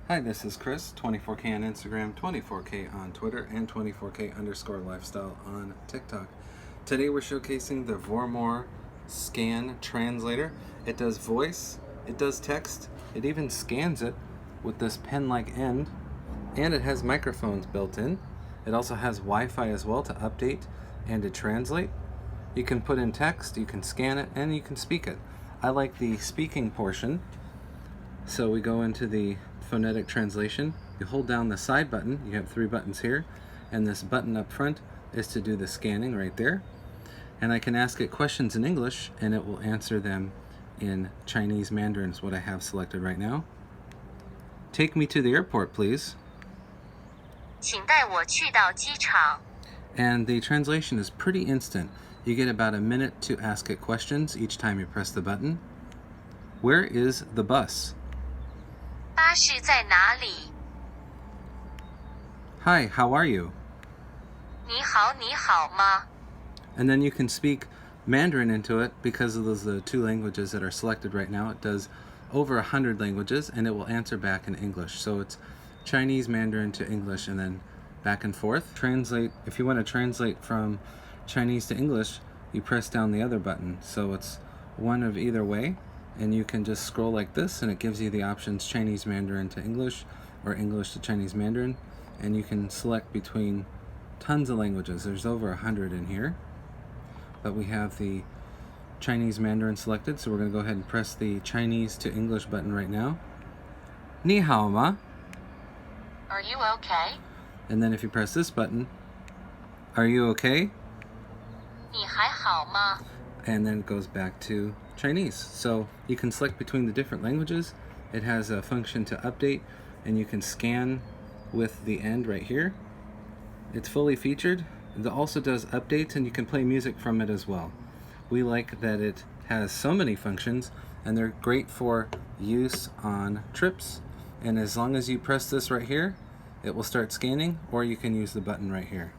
Hi, this is Chris, 24K on Instagram, 24K on Twitter, and 24K_lifestyle on TikTok. Today we're showcasing the Vormor Scan Translator. It does voice, it does text, it even scans it with this pen-like end, and it has microphones built in. It also has Wi-Fi as well to update and to translate. You can put in text, you can scan it, and you can speak it. I like the speaking portion. So we go into the phonetic translation. You hold down the side button, you have 3 buttons here, and this button up front is to do the scanning right there. And I can ask it questions in English and it will answer them in Chinese Mandarin, is what I have selected right now. Take me to the airport, please. 请带我去到机场. And the translation is pretty instant. You get about a minute to ask it questions each time you press the button. Where is the bus? 巴士在哪里? Hi, how are you? 你好，你好吗? And then you can speak Mandarin into it because of those 2 languages that are selected right now. It does over 100 languages and it will answer back in English. So it's Chinese Mandarin to English and then back and forth. Translate, if you want to translate from Chinese to English, you press down the other button. So it's one of either way, and you can just scroll like this and it gives you the options Chinese Mandarin to English or English to Chinese Mandarin, and you can select between tons of languages. There's over 100 in here, but we have the Chinese Mandarin selected, so we're going to go ahead and press the Chinese to English button right now. 你好吗? Are you okay? And then if you press this button, are you okay? 你还好吗? And then it goes back to Chinese. So you can select between the different languages. It has a function to update, and you can scan with the end right here. It's fully featured. It also does updates, and you can play music from it as well. We like that it has so many functions, and they're great for use on trips. And as long as you press this right here, it will start scanning, or you can use the button right here.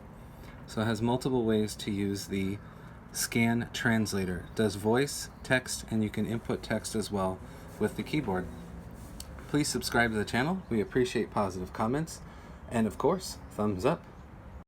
So it has multiple ways to use the Scan Translator. It does voice, text, and you can input text as well with the keyboard. Please subscribe to the channel. We appreciate positive comments, and of course, thumbs up.